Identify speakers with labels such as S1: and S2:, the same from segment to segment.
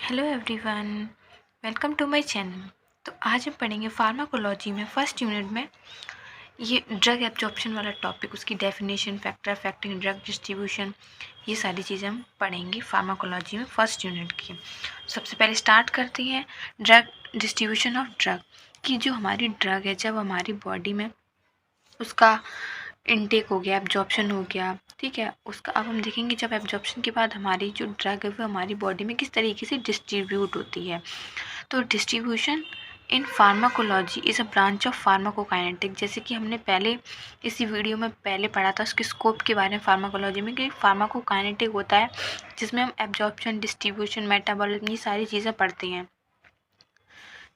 S1: Hello everyone, welcome to my channel. तो आज हम पढ़ेंगे फार्माकोलॉजी में फर्स्ट यूनिट में ये ड्रग एब्जॉर्प्शन वाला टॉपिक, उसकी definition, factor affecting drug distribution, ये सारी चीज़ें हम पढ़ेंगे फार्माकोलॉजी में फर्स्ट यूनिट की। सबसे पहले स्टार्ट करते हैं ड्रग डिस्ट्रीब्यूशन ऑफ ड्रग की। जो हमारी ड्रग है, जब हमारी बॉडी में उसका इनटेक हो गया, एब्जॉर्प्शन हो गया, ठीक है, उसका अब हम देखेंगे जब एब्जॉर्प्शन के बाद हमारी जो ड्रग है वो हमारी बॉडी में किस तरीके से डिस्ट्रीब्यूट होती है। तो distribution in pharmacology is a branch of pharmacokinetic. जैसे कि हमने पहले इसी वीडियो में पहले पढ़ा था उसके स्कोप के बारे में फार्माकोलॉजी में, कि फार्माकोकाइनेटिक होता है जिसमें हम एब्जॉर्प्शन, डिस्ट्रीब्यूशन, मेटाबॉलिज्म, ये सारी चीज़ें पढ़ते हैं।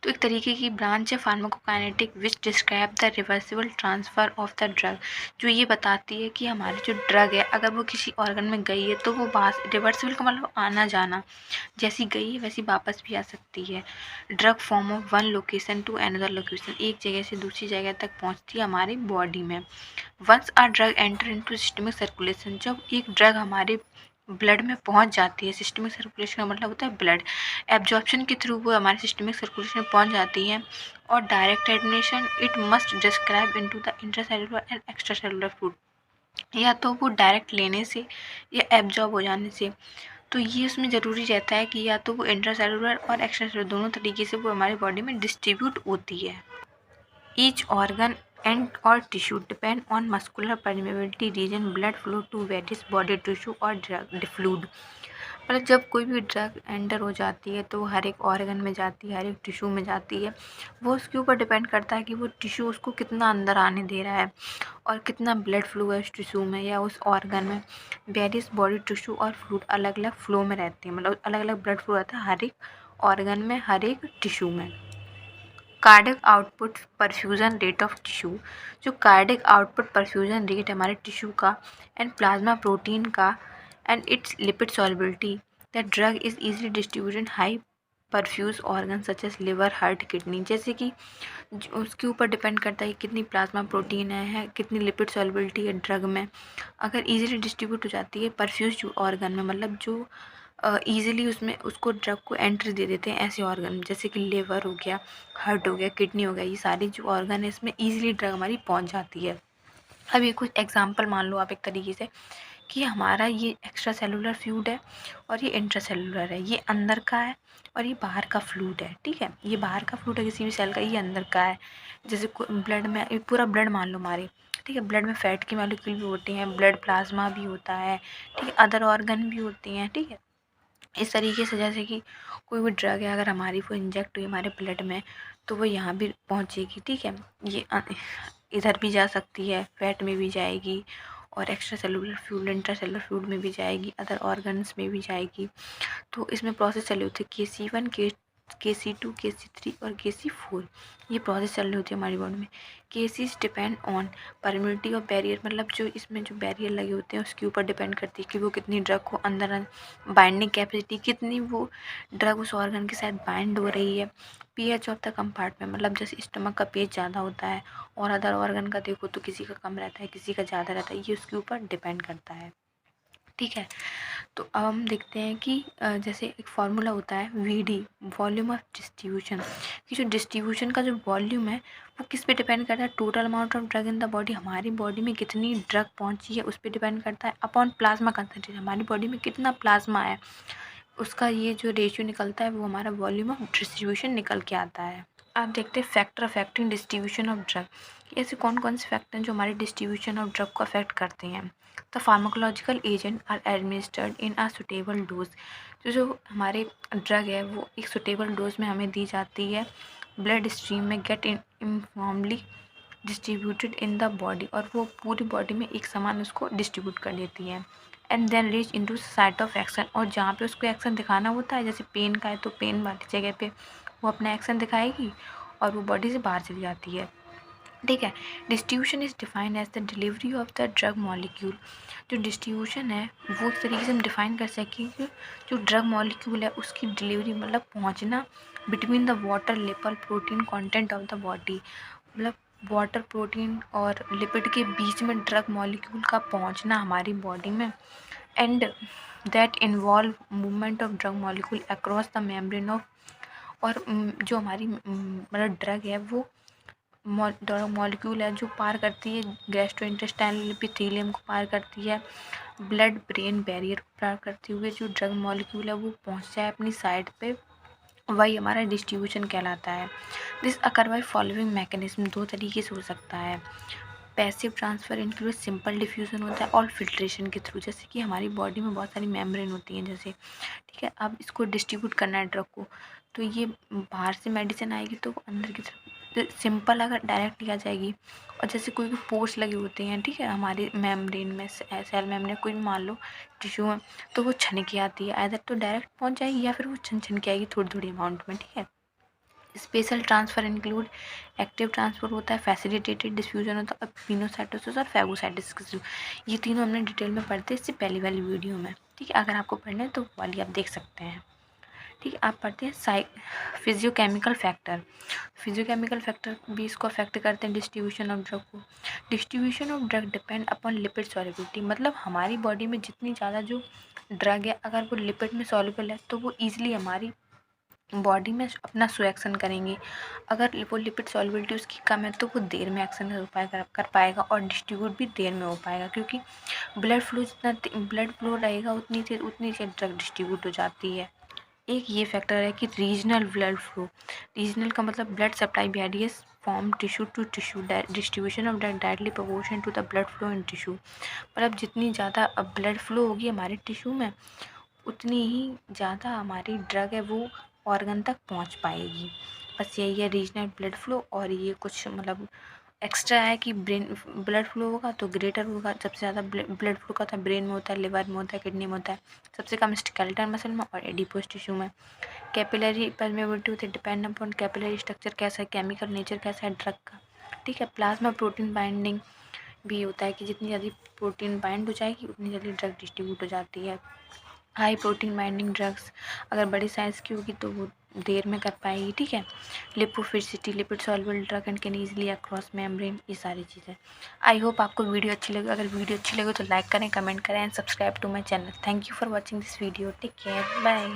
S1: तो एक तरीके की ब्रांच है pharmacokinetic which describe the reversible transfer of the drug, जो ये बताती है कि हमारी जो ड्रग है अगर वो किसी ऑर्गन में गई है तो वो रिवर्सिबल का मतलब आना जाना, जैसी गई है वैसी वापस भी आ सकती है। Drug from of one location to another location, एक जगह से दूसरी जगह तक पहुंचती है हमारी बॉडी में। Once a drug enter into systemic circulation, जब एक ड्रग हमारे ब्लड में पहुंच जाती है, सिस्टमिक सर्कुलेशन का मतलब होता है ब्लड, एब्जॉर्प्शन के थ्रू वो हमारे सिस्टमिक सर्कुलेशन में पहुंच जाती है, और direct admission it must describe into the intracellular and extracellular food, या तो वो डायरेक्ट लेने से या एब्जॉर्ब हो जाने से। तो ये उसमें ज़रूरी रहता है कि या तो वो इंट्रासेलुलर और एक्स्ट्रासेलुलर दोनों तरीके से वो हमारी बॉडी में डिस्ट्रीब्यूट होती है। Each organ and or tissue depend on muscular permeability region blood flow to various body tissue और drug fluid। मतलब जब कोई भी ड्रग एंटर हो जाती है तो वो हर एक ऑर्गन में जाती है, हर एक टिश्यू में जाती है। वो उसके ऊपर डिपेंड करता है कि वो टिश्यू उसको कितना अंदर आने दे रहा है और कितना ब्लड फ्लो है उस टिश्यू में या उस ऑर्गन में। वेरियस बॉडी टिश्यू और फ्लूइड अलग अलग फ्लो में रहते हैं, मतलब अलग अलग ब्लड फ्लो रहता है हर एक ऑर्गन में, हर एक टिश्यू में। Cardiac output perfusion rate of tissue, जो कार्डिक आउटपुट परफ्यूजन रेट हमारे टिश्यू का एंड प्लाज्मा प्रोटीन का and its lipid solubility, the drug is easily distributed high perfuse organ such as liver, heart, kidney. जैसे कि उसके ऊपर depend करता है कितनी प्लाज्मा प्रोटीन है, कितनी लिपिड सॉल्युबिलिटी है ड्रग में। अगर इजीली डिस्ट्रीब्यूट हो जाती है परफ्यूज ऑर्गन में, मतलब जो ईज़िली उसमें उसको ड्रग को एंट्री दे देते हैं ऐसे ऑर्गन, जैसे कि लिवर हो गया, हार्ट हो गया, किडनी हो गया, ये सारी जो ऑर्गन है इसमें ईज़िली ड्रग हमारी पहुंच जाती है। अब ये कुछ एग्जांपल मान लो आप एक तरीके से, कि हमारा ये एक्स्ट्रा सेलुलर फ्लूइड है और ये इंट्रा सेलुलर है, ये अंदर का है और ये बाहर का फ्लूइड है, ठीक है, ये बाहर का फ्लूइड है किसी भी सेल का, ये अंदर का है। जैसे ब्लड में, ये पूरा ब्लड मान लो हमारे, ठीक है, ब्लड में फैट की मॉलिक्यूल भी होते हैं, ब्लड प्लाज्मा भी होता है, ठीक है, अदर ऑर्गन भी होती हैं, ठीक है। इस तरीके से जैसे कि कोई भी ड्रग है अगर हमारी वो इंजेक्ट हुई हमारे ब्लड में तो वो यहाँ भी पहुँचेगी, ठीक है, ये इधर भी जा सकती है, फैट में भी जाएगी और extra cellular fluid, intra cellular fluid में भी जाएगी, अदर ऑर्गन्स में भी जाएगी। तो इसमें प्रोसेस चली होती है KC1, KC2, KC3 और KC4, ये प्रोसेस चल रही होती है हमारी बॉडी में। Cases depend on permittivity of barrier, मतलब जो इसमें जो बैरियर लगे होते हैं उसके ऊपर डिपेंड करती है कि वो कितनी ड्रग को अंदर, बाइंडिंग कैपेसिटी कितनी वो ड्रग उस ऑर्गन के साथ बाइंड हो रही है। पीएच ऑफ द कंपार्टमेंट, मतलब जैसे स्टमक का पीएच ज़्यादा होता है और अदर ऑर्गन का देखो तो किसी का कम रहता है, किसी का ज़्यादा रहता है, ये उसके ऊपर डिपेंड करता है, ठीक है। तो अब हम देखते हैं कि जैसे एक फार्मूला होता है VD, वॉल्यूम ऑफ डिस्ट्रीब्यूशन, कि जो डिस्ट्रीब्यूशन का जो वॉल्यूम है वो किस पे डिपेंड करता है, total amount of drug in the body, हमारी बॉडी में कितनी ड्रग पहुंची है उस पर डिपेंड करता है, अपॉन प्लाज्मा कंसनट्रेशन, हमारी बॉडी में कितना प्लाज्मा है उसका ये जो रेशियो निकलता है वो हमारा वॉल्यूम ऑफ डिस्ट्रीब्यूशन निकल के आता है। आप देखते हैं factor affecting distribution of drug, ऐसे कौन कौन से फैक्टर हैं जो हमारे डिस्ट्रीब्यूशन ऑफ ड्रग को अफेक्ट करते हैं। The pharmacological agent are administered in a suitable dose, जो हमारे ड्रग है वो एक सुटेबल डोज में हमें दी जाती है, ब्लड स्ट्रीम में get uniformly distributed in the body, और वो पूरी बॉडी में एक समान उसको डिस्ट्रीब्यूट कर देती है, and then reach into site of action, और जहाँ पे उसको एक्शन दिखाना होता है, जैसे पेन का है तो पेन वाली जगह पे वो अपना एक्शन दिखाएगी और वो बॉडी से बाहर चली जाती है, ठीक है। Distribution is defined as the delivery of the drug molecule, जो डिस्ट्रीब्यूशन है वो इस तरीके से हम डिफाइन कर सकें कि जो ड्रग मॉलिक्यूल है उसकी डिलीवरी मतलब पहुंचना between the water lipid protein content of the body, मतलब वाटर, प्रोटीन और लिपिड के बीच में ड्रग मॉलिक्यूल का पहुंचना हमारी बॉडी में, and that involve movement of drug molecule across the membrane of, और जो हमारी मतलब ड्रग है वो ड्रग मॉलिक्यूल है जो पार करती है गैस्ट्रोइंटेस्टाइनल एपिथेलियम को, पार करती है ब्लड ब्रेन बैरियर को पार करते हुए जो ड्रग मॉलिक्यूल है वो पहुंच जाए अपनी साइड पे, वही हमारा डिस्ट्रीब्यूशन कहलाता है। This occur by following mechanism, दो तरीके से हो सकता है। Passive transfer include simple diffusion होता है और फिल्ट्रेशन के थ्रू, जैसे कि हमारी बॉडी में बहुत सारी मेम्ब्रेन होती हैं जैसे, ठीक है। अब इसको डिस्ट्रीब्यूट करना है ड्रग को, तो ये बाहर से मेडिसिन आएगी तो अंदर की तरफ सिंपल अगर डायरेक्ट लिया जाएगी, और जैसे कोई भी पोर्स लगे होते हैं, ठीक है, हमारे मेम्ब्रेन में सेल मेम्ब्रेन कोई भी मान लो टिश्यू है, तो वो छन के आती है, आइदर तो डायरेक्ट पहुंच जाएगी या फिर वो छन छन के आएगी थोड़ी थोड़ी अमाउंट में, ठीक है। Special transfer include active transfer होता है, फैसिलिटेटेड डिफ्यूजन होता है, पिनोसाइटोसिस और फैगोसाइटिस के थ्रू। ये तीनों हमने डिटेल में पढ़ते हैं इससे पहली वाली वीडियो में, ठीक है। अगर आपको पढ़ना है तो वाली आप देख सकते हैं, ठीक है। आप पढ़ते हैं फिजियोकेमिकल फैक्टर। फिजियोकेमिकल फैक्टर भी इसको अफेक्ट करते हैं डिस्ट्रीब्यूशन ऑफ ड्रग को। Distribution of drug depend upon lipid solubility, मतलब हमारी बॉडी में जितनी ज़्यादा जो ड्रग है अगर वो लिपिड में सॉल्युबल है तो वो ईजिली हमारी बॉडी में अपना सो एक्शन करेंगी। अगर वो लिपिड सॉल्युबिलिटी उसकी कम है तो वो देर में एक्शन कर पाएगा और डिस्ट्रीब्यूट भी देर में हो पाएगा, क्योंकि ब्लड फ्लो रहेगा उतनी देर ड्रग डिस्ट्रीब्यूट हो जाती है। एक ये फैक्टर है कि रीजनल ब्लड फ्लो, रीजनल का मतलब blood supply varies from tissue to tissue, distribution of drug directly proportion to the blood flow in tissue, मतलब जितनी ज़्यादा ब्लड फ्लो होगी हमारे टिश्यू में उतनी ही ज़्यादा हमारी ड्रग है वो ऑर्गन तक पहुंच पाएगी। बस यही है रीजनल ब्लड फ्लो। और ये कुछ मतलब एक्स्ट्रा है कि ब्रेन ब्लड फ्लो होगा तो ग्रेटर होगा, सबसे ज़्यादा ब्लड फ्लो का था ब्रेन में होता है, लिवर में होता है, किडनी में होता है, सबसे कम स्केलेटल मसल में और एडिपोज टिश्यू में। कैपिलरी परमेबिलिटी होती है, डिपेंड अपॉन कैपिलरी स्ट्रक्चर कैसा है, केमिकल नेचर कैसा है ड्रग का, ठीक है। प्लाज्मा प्रोटीन बाइंडिंग भी होता है कि जितनी जल्दी प्रोटीन बाइंड हो जाएगी उतनी जल्दी ड्रग डिस्ट्रीब्यूट हो जाती है। हाई प्रोटीन बाइंडिंग ड्रग्स अगर बड़ी साइज़ की होगी तो वो देर में कर पाएगी, ठीक है। Lipophilicity, lipid soluble drug and can easily across membrane, ये सारी चीज़ें। आई होप आपको वीडियो अच्छी लगे। अगर वीडियो अच्छी लगे तो लाइक करें, कमेंट करें and subscribe to my channel. Thank you for watching this video. Take care, bye.